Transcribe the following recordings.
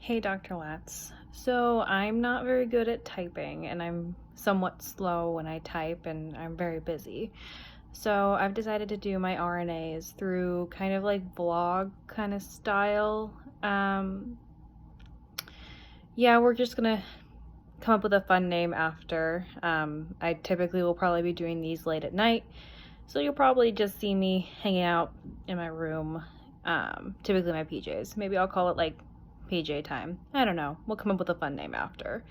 Hey, Dr. Latz. So I'm not very good at typing and I'm somewhat slow when I type and I'm very busy. So I've decided to do my RNAs through kind of like vlog kind of style. Yeah, we're just gonna come up with a fun name after. I typically will probably be doing these late at night. So you'll probably just see me hanging out in my room, typically my PJs. Maybe I'll call it like PJ time. I don't know. We'll come up with a fun name after.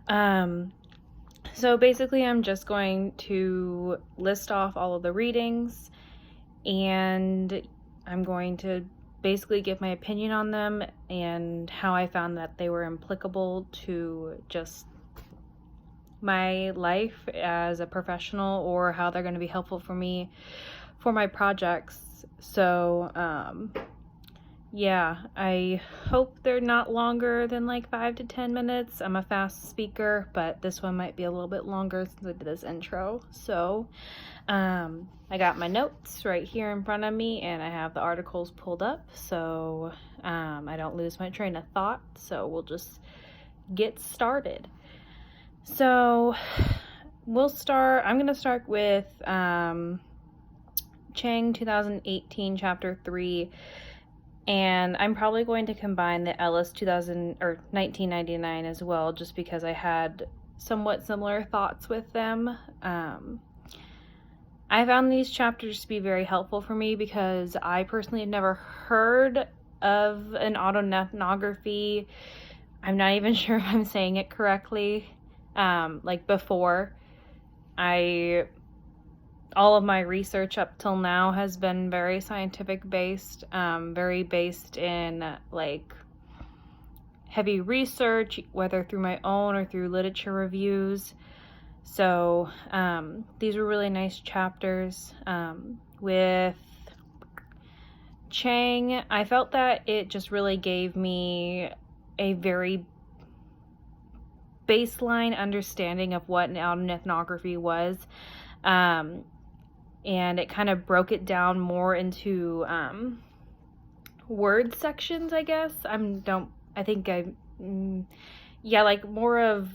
So basically I'm just going to list off all of the readings and I'm going to basically give my opinion on them and how I found that they were applicable to just my life as a professional or how they're going to be helpful for me for my projects. So yeah, I hope they're not longer than like 5 to 10 minutes. I'm a fast speaker, but this one might be a little bit longer since I did this intro. So I got my notes right here in front of me and I have the articles pulled up so I don't lose my train of thought. So we'll just get started. So I'm going to start with Chang 2018 chapter 3, and I'm probably going to combine the Ellis 1999 as well, just because I had somewhat similar thoughts with them. I found these chapters to be very helpful for me because I personally had never heard of an autoethnography. I'm not even sure if I'm saying it correctly. Like before, all of my research up till now has been very scientific based, very based in like heavy research, whether through my own or through literature reviews. So these were really nice chapters. With Chang, I felt that it just really gave me a very baseline understanding of what an autoethnography was, and it kind of broke it down more into word sections, I guess. Like more of,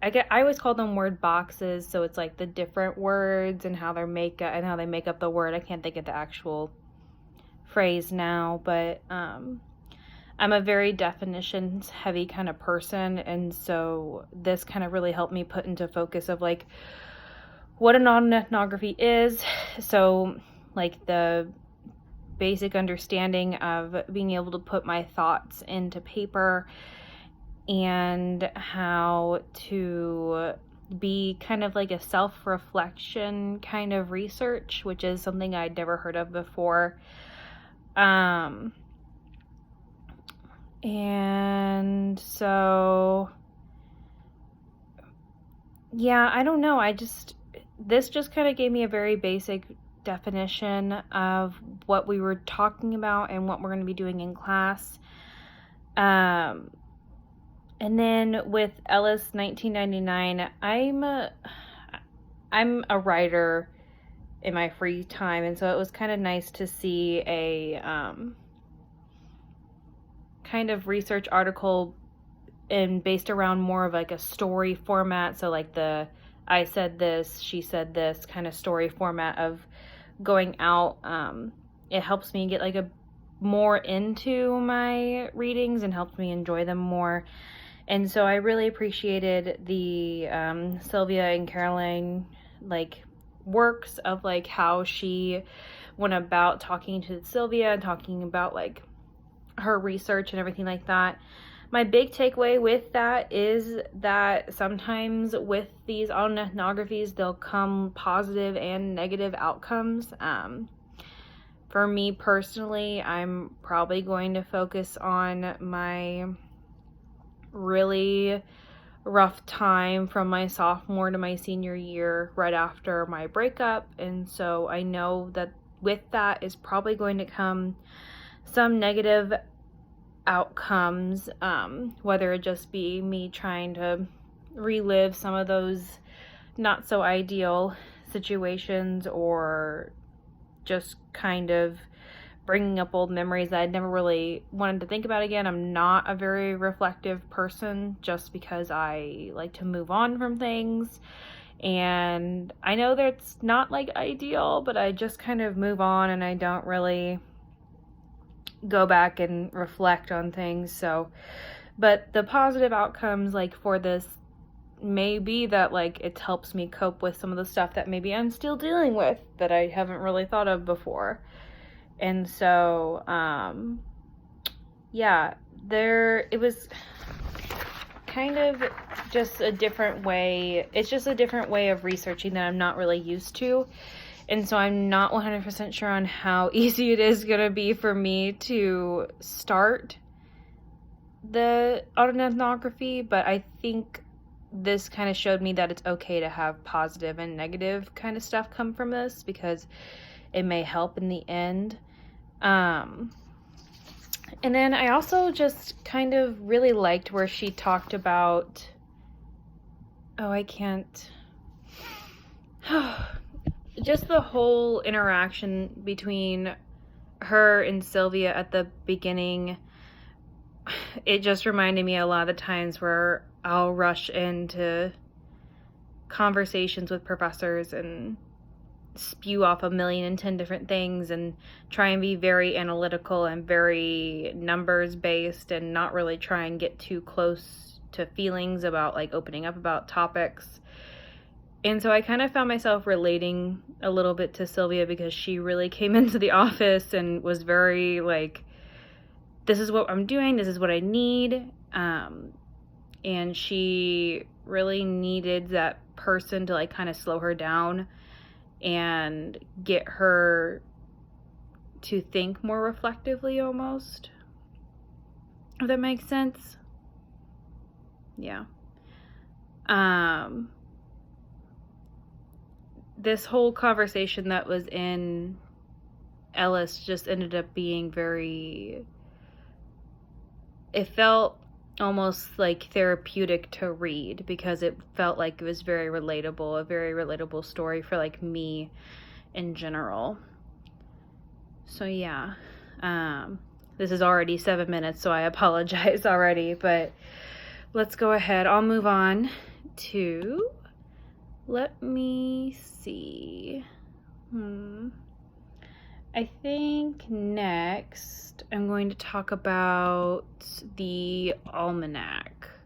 I always call them word boxes, so it's like the different words and how they make up the word. I can't think of the actual phrase now, but I'm a very definitions heavy kind of person, and so this kind of really helped me put into focus of like what an autoethnography is. So like the basic understanding of being able to put my thoughts into paper and how to be kind of like a self-reflection kind of research, which is something I'd never heard of before. And so, yeah, I don't know. This just kind of gave me a very basic definition of what we were talking about and what we're going to be doing in class. And then with Ellis 1999, I'm a writer in my free time, and so it was kind of nice to see a kind of research article and based around more of like a story format. So like the I said this, she said this kind of story format of going out. It helps me get like a more into my readings and helps me enjoy them more. And so I really appreciated the Sylvia and Caroline like works of like how she went about talking to Sylvia and talking about like her research and everything like that. My big takeaway with that is that sometimes with these autoethnographies, they'll come positive and negative outcomes. For me personally, I'm probably going to focus on my really rough time from my sophomore to my senior year right after my breakup. And so I know that with that is probably going to come some negative outcomes, whether it just be me trying to relive some of those not so ideal situations or just kind of bringing up old memories that I'd never really wanted to think about again. I'm not a very reflective person just because I like to move on from things. And I know that's not like ideal, but I just kind of move on and I don't really go back and reflect on things. So, but the positive outcomes like for this may be that like it helps me cope with some of the stuff that maybe I'm still dealing with that I haven't really thought of before. And so yeah, it was kind of just a different way. It's just a different way of researching that I'm not really used to. And so I'm not 100% sure on how easy it is going to be for me to start the autoethnography, but I think this kind of showed me that it's okay to have positive and negative kind of stuff come from this because it may help in the end. And then I also just kind of really liked where she talked about, just the whole interaction between her and Sylvia at the beginning. It just reminded me a lot of the times where I'll rush into conversations with professors and spew off 1,000,010 different things and try and be very analytical and very numbers based and not really try and get too close to feelings about like opening up about topics. And so I kind of found myself relating a little bit to Sylvia because she really came into the office and was very like, this is what I'm doing, this is what I need. And she really needed that person to like kind of slow her down and get her to think more reflectively almost. If that makes sense. Yeah. This whole conversation that was in Ellis just ended up being it felt almost like therapeutic to read because it felt like it was a very relatable story for like me in general. So yeah, this is already 7 minutes, so I apologize already, but let's go ahead. I'll move on to, let me see. I think next I'm going to talk about the almanac.